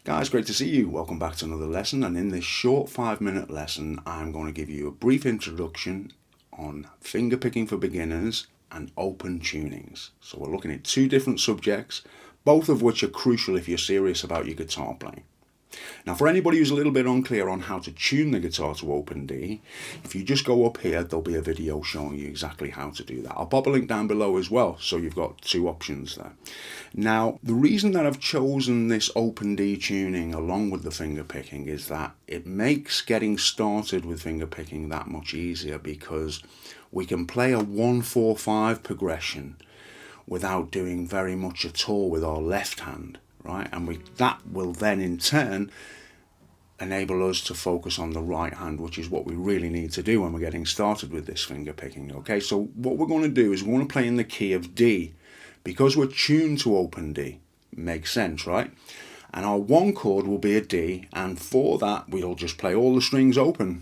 Guys, great to see you. Welcome back to another lesson, and in this short 5-minute lesson I'm going to give you a brief introduction on finger picking for beginners and open tunings. So we're looking at two different subjects, both of which are crucial if you're serious about your guitar playing. Now, for anybody who's a little bit unclear on how to tune the guitar to open D, if you just go up here, there'll be a video showing you exactly how to do that. I'll pop a link down below as well, so you've got two options there. Now, the reason that I've chosen this open D tuning along with the finger picking is that it makes getting started with finger picking that much easier, because we can play a 1-4-5 progression without doing very much at all with our left hand. Right, and that will then in turn enable us to focus on the right hand, which is what we really need to do when we're getting started with this finger picking. Okay, so what we're going to do is we're going to play in the key of D, because we're tuned to open D. Makes sense, right? And our one chord will be a D, and for that we'll just play all the strings open.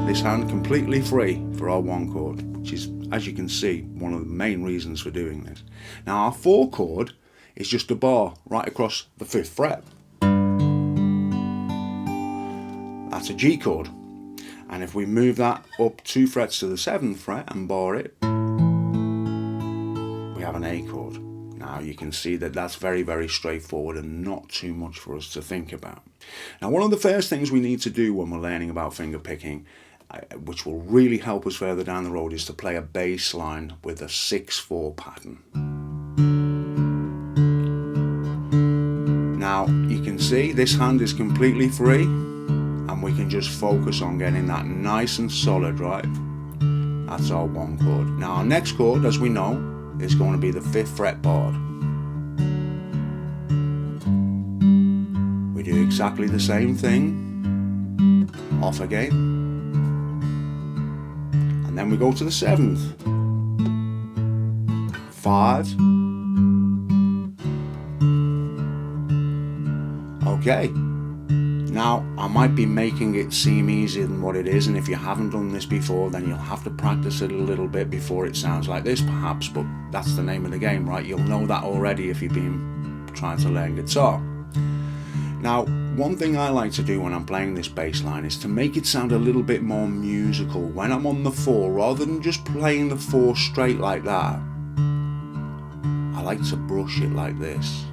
This hand completely free for our one chord, which is, as you can see, one of the main reasons for doing this. Now our 4 chord is just a bar right across the 5th fret. That's a G chord. And if we move that up 2 frets to the 7th fret and bar it, we have an A chord. Now you can see that that's very, very straightforward and not too much for us to think about. Now, one of the first things we need to do when we're learning about finger picking, which will really help us further down the road, is to play a bass line with a 6-4 pattern. Now you can see this hand is completely free, and we can just focus on getting that nice and solid, right? That's our one chord. Now our next chord, as we know, is going to be the 5th fret barred. We do exactly the same thing, off again, and then we go to the 7th. 5. Okay, now I might be making it seem easier than what it is, and if you haven't done this before, then you'll have to practice it a little bit before it sounds like this perhaps, but that's the name of the game, right? You'll know that already if you've been trying to learn guitar. Now, one thing I like to do when I'm playing this bass line is to make it sound a little bit more musical when I'm on the 4, rather than just playing the 4 straight like that. I like to brush it like this.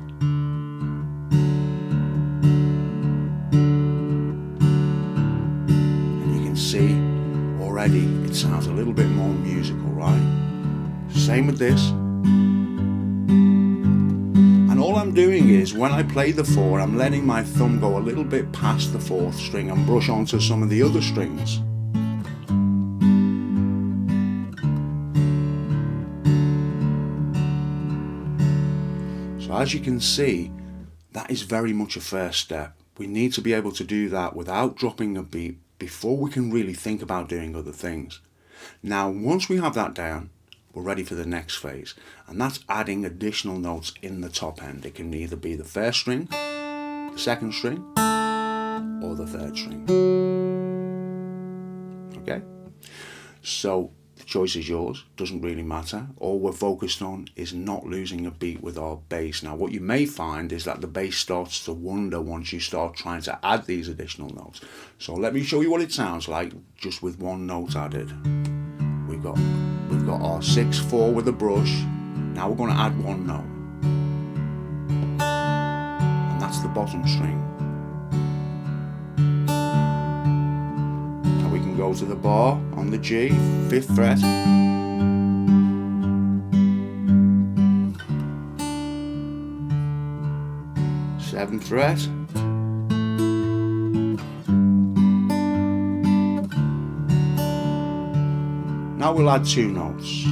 See, already it sounds a little bit more musical, right? Same with this. And all I'm doing is, when I play the 4, I'm letting my thumb go a little bit past the 4th string and brush onto some of the other strings. So as you can see, that is very much a first step. We need to be able to do that without dropping a beat before we can really think about doing other things. Now, once we have that down, we're ready for the next phase, and that's adding additional notes in the top end. It can either be the 1st string, the 2nd string, or the 3rd string. Okay? So the choice is yours, doesn't really matter. All we're focused on is not losing a beat with our bass. Now, what you may find is that the bass starts to wander once you start trying to add these additional notes. So let me show you what it sounds like just with one note added. We've got our 6-4 with a brush. Now we're going to add one note, and that's the bottom string. Now we can go to the bar on the G, 5th fret, seventh fret, now we'll add 2 notes.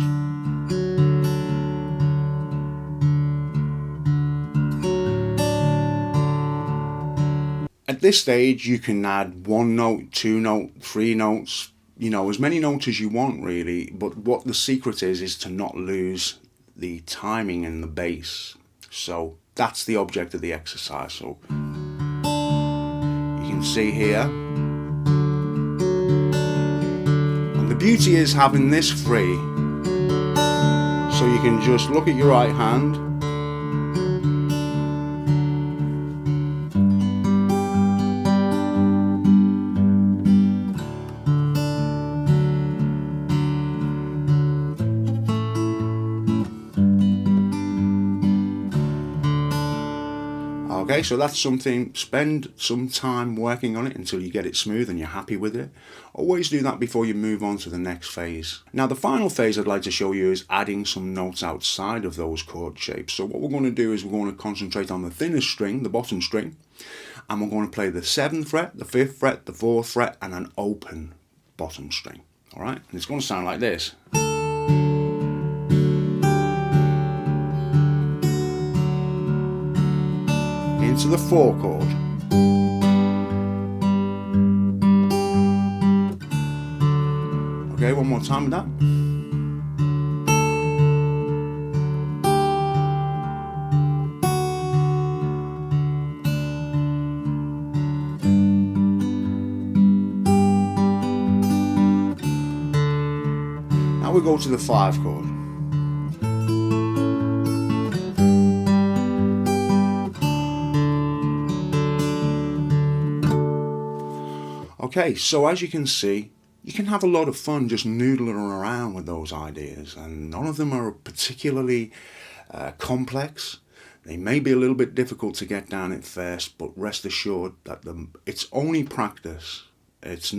At this stage you can add 1 note, 2 note, 3 notes, you know, as many notes as you want really, but what the secret is to not lose the timing in the bass. So that's the object of the exercise. So you can see here, and the beauty is having this free, so you can just look at your right hand Okay, so that's something, spend some time working on it until you get it smooth and you're happy with it. Always do that before you move on to the next phase. Now the final phase I'd like to show you is adding some notes outside of those chord shapes. So what we're going to do is we're going to concentrate on the thinnest string, the bottom string, and we're going to play the 7th fret, the 5th fret, the 4th fret, and an open bottom string. Alright, and it's going to sound like this. Into the 4 chord. Okay, one more time with that. Now we go to the 5 chord. Okay, so as you can see, you can have a lot of fun just noodling around with those ideas, and none of them are particularly complex. They may be a little bit difficult to get down at first, but rest assured that it's only practice. It's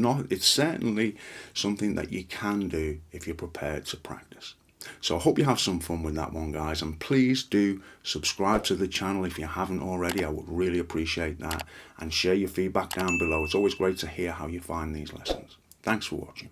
certainly something that you can do if you're prepared to practice. So I hope you have some fun with that one, guys, and please do subscribe to the channel if you haven't already. I would really appreciate that, and share your feedback down below. It's always great to hear how you find these lessons. Thanks for watching.